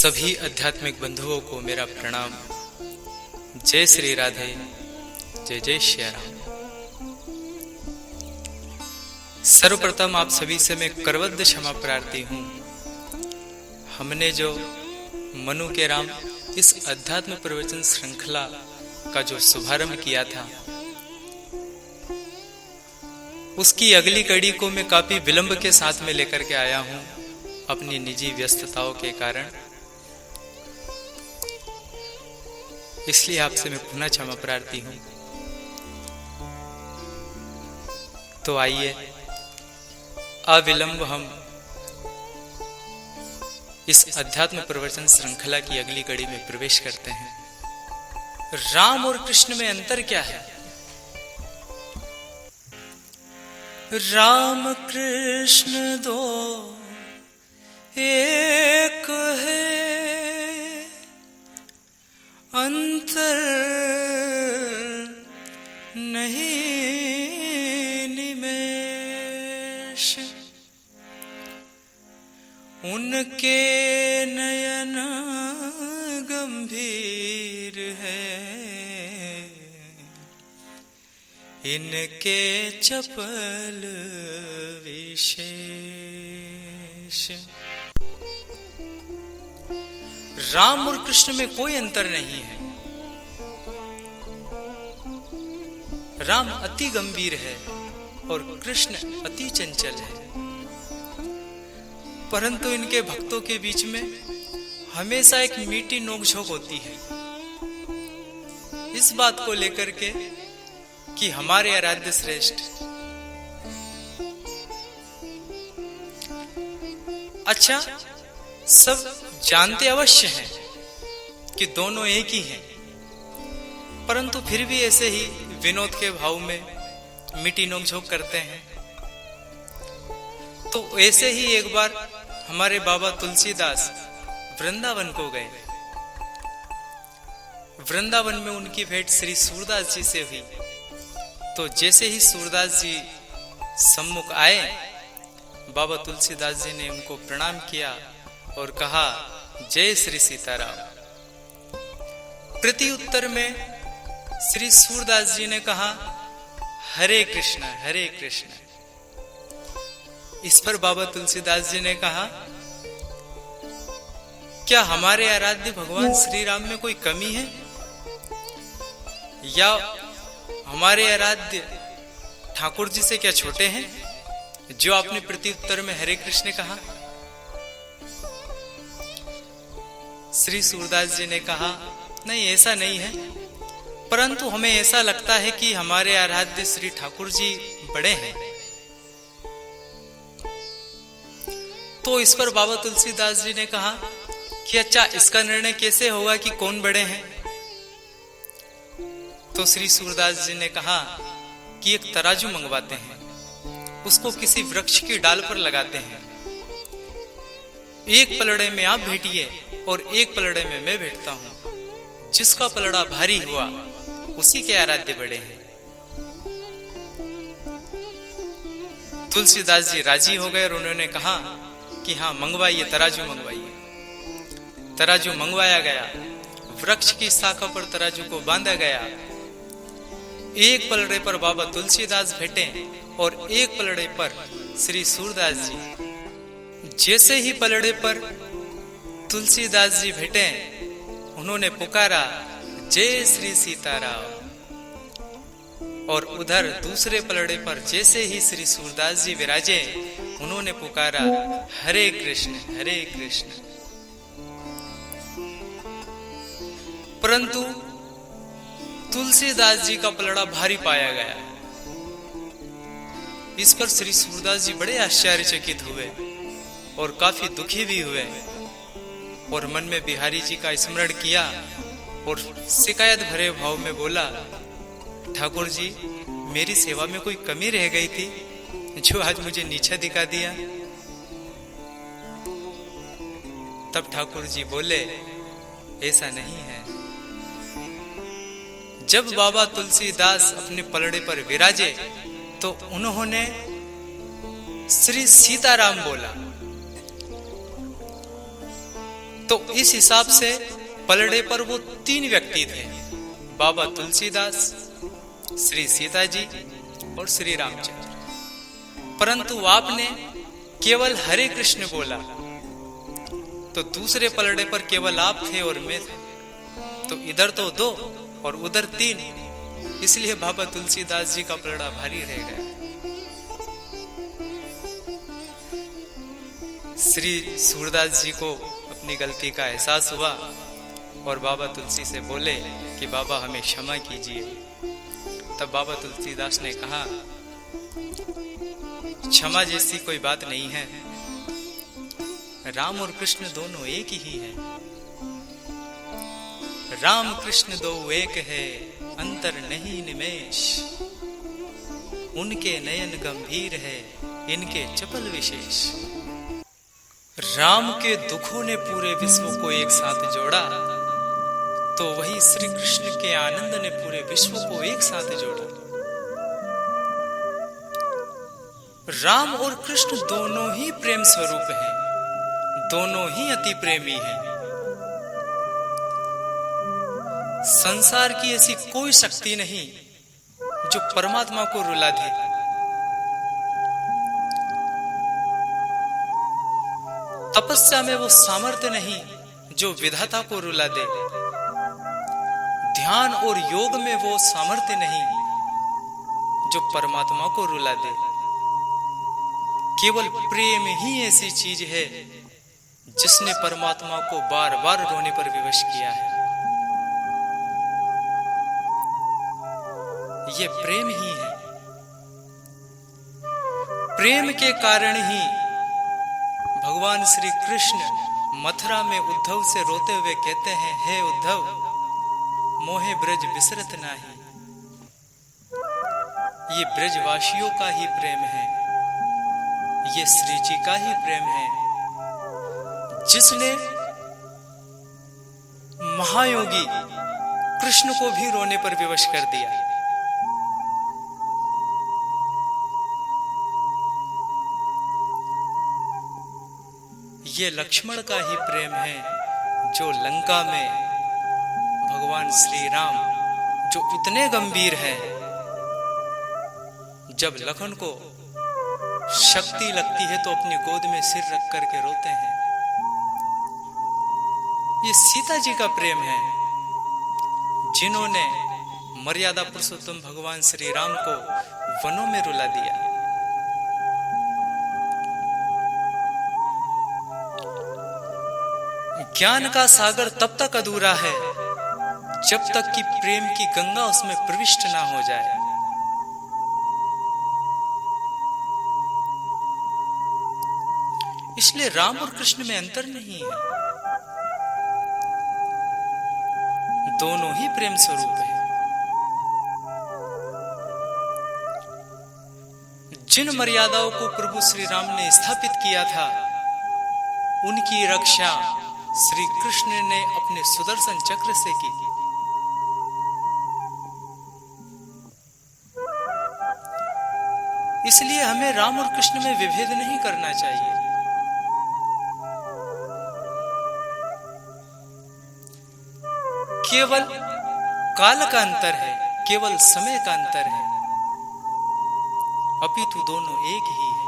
सभी आध्यात्मिक बंधुओं को मेरा प्रणाम। जय श्री राधे, जय जय श्री राम। सर्वप्रथम आप सभी से मैं करवद्ध क्षमा प्रार्थी हूँ। हमने जो मनु के राम इस अध्यात्म प्रवचन श्रृंखला का जो शुभारंभ किया था, उसकी अगली कड़ी को मैं काफी विलंब के साथ में लेकर के आया हूँ अपनी निजी व्यस्तताओं के कारण। इसलिए आपसे मैं पुनः क्षमा प्रार्थी हूँ। तो आइए अविलंब हम इस अध्यात्म प्रवचन श्रृंखला की अगली कड़ी में प्रवेश करते हैं। राम और कृष्ण में अंतर क्या है? राम कृष्ण दो एक है, अंतर नहीं निमेष। उनके नयन गंभीर है, इनके चपल विशेष। राम और कृष्ण में कोई अंतर नहीं है। राम अति गंभीर है और कृष्ण अति चंचल है, परंतु इनके भक्तों के बीच में हमेशा एक मीठी नोकझोंक होती है इस बात को लेकर के कि हमारे आराध्य श्रेष्ठ अच्छा, सब जानते अवश्य हैं कि दोनों एक ही हैं, परंतु फिर भी ऐसे ही विनोद के भाव में मीठी नोकझोंक करते हैं। तो ऐसे ही एक बार हमारे बाबा तुलसीदास वृंदावन को गए। वृंदावन में उनकी भेंट श्री सूरदास जी से हुई। तो जैसे ही सूरदास जी सम्मुख आए, बाबा तुलसीदास जी ने उनको प्रणाम किया और कहा, जय श्री सीताराम। प्रति उत्तर में श्री सूरदास जी ने कहा, हरे कृष्ण हरे कृष्ण। इस पर बाबा तुलसीदास जी ने कहा, क्या हमारे आराध्य भगवान श्री राम में कोई कमी है, या हमारे आराध्य ठाकुर जी से क्या छोटे हैं जो आपने प्रति उत्तर में हरे कृष्ण कहा? श्री सूरदास जी ने कहा, नहीं ऐसा नहीं है, परंतु हमें ऐसा लगता है कि हमारे आराध्य श्री ठाकुर जी बड़े हैं। तो इस पर बाबा तुलसीदास जी ने कहा कि अच्छा, इसका निर्णय कैसे होगा कि कौन बड़े हैं? तो श्री सूरदास जी ने कहा कि एक तराजू मंगवाते हैं, उसको किसी वृक्ष की डाल पर लगाते हैं, एक पलड़े में आप बैठिए और एक पलड़े में मैं बैठता हूं। जिसका पलड़ा भारी हुआ उसी के आराध्य बड़े हैं। तुलसीदास जी राजी हो गए और उन्होंने कहा कि हाँ मंगवाइए, तराजू मंगवाइए। तराजू मंगवाया गया, वृक्ष की शाखा पर तराजू को बांधा गया। एक पलड़े पर बाबा तुलसीदास बैठे और एक पलड़े पर श्री सूरदास जी। जैसे ही पलड़े पर तुलसीदास जी बैठे, उन्होंने पुकारा, जय श्री सीताराम। और उधर दूसरे पलड़े पर जैसे ही श्री सूरदास जी विराजे, उन्होंने पुकारा, हरे कृष्ण हरे कृष्ण। परंतु तुलसीदास जी का पलड़ा भारी पाया गया। इस पर श्री सूरदास जी बड़े आश्चर्यचकित हुए और काफी दुखी भी हुए और मन में बिहारी जी का स्मरण किया और शिकायत भरे भाव में बोला, ठाकुर जी मेरी सेवा में कोई कमी रह गई थी जो आज मुझे नीचा दिखा दिया? तब ठाकुर जी बोले, ऐसा नहीं है। जब बाबा तुलसीदास अपने पलड़े पर विराजे तो उन्होंने श्री सीताराम बोला। तो इस हिसाब से पलड़े पर वो 3 व्यक्ति थे, बाबा तुलसीदास, श्री सीता जी और श्री रामचंद्र। परंतु आपने केवल हरे कृष्ण बोला, तो दूसरे पलड़े पर केवल आप थे और मैं था, तो इधर तो 2 और उधर 3, इसलिए बाबा तुलसीदास जी का पलड़ा भारी रह गया। श्री सूरदास जी को अपनी गलती का एहसास हुआ और बाबा तुलसी से बोले कि बाबा हमें क्षमा कीजिए। तब बाबा तुलसीदास ने कहा, क्षमा जैसी कोई बात नहीं है, राम और कृष्ण दोनों एक ही हैं। राम कृष्ण दो एक है, अंतर नहीं निमेष, उनके नयन गंभीर है, इनके चपल विशेष। राम के दुखों ने पूरे विश्व को एक साथ जोड़ा, तो वही श्री कृष्ण के आनंद ने पूरे विश्व को एक साथ जोड़ा। राम और कृष्ण दोनों ही प्रेम स्वरूप हैं, दोनों ही अति प्रेमी हैं। संसार की ऐसी कोई शक्ति नहीं जो परमात्मा को रुला दे। तपस्या में वो सामर्थ्य नहीं जो विधाता को रुला दे। ध्यान और योग में वो सामर्थ्य नहीं जो परमात्मा को रुला दे। केवल प्रेम ही ऐसी चीज है जिसने परमात्मा को बार बार रोने पर विवश किया है। ये प्रेम ही है। प्रेम के कारण ही भगवान श्री कृष्ण मथुरा में उद्धव से रोते हुए कहते हैं, हे उद्धव, मोहे ब्रज बिसरत नाही। ये ब्रजवासियों का ही प्रेम है, ये श्री जी का ही प्रेम है, जिसने महायोगी कृष्ण को भी रोने पर विवश कर दिया। ये लक्ष्मण का ही प्रेम है जो लंका में भगवान श्री राम जो इतने गंभीर हैं, जब लखन को शक्ति लगती है तो अपनी गोद में सिर रख करके रोते हैं। ये सीता जी का प्रेम है, जिन्होंने मर्यादा पुरुषोत्तम भगवान श्री राम को वनों में रुला दिया। ज्ञान का सागर तब तक अधूरा है जब तक कि प्रेम की गंगा उसमें प्रविष्ट ना हो जाए। इसलिए राम और कृष्ण में अंतर नहीं है, दोनों ही प्रेम स्वरूप है। जिन मर्यादाओं को प्रभु श्री राम ने स्थापित किया था, उनकी रक्षा श्री कृष्ण ने अपने सुदर्शन चक्र से की। इसलिए हमें राम और कृष्ण में विभेद नहीं करना चाहिए। केवल काल का अंतर है, केवल समय का अंतर है, अपितु दोनों एक ही है।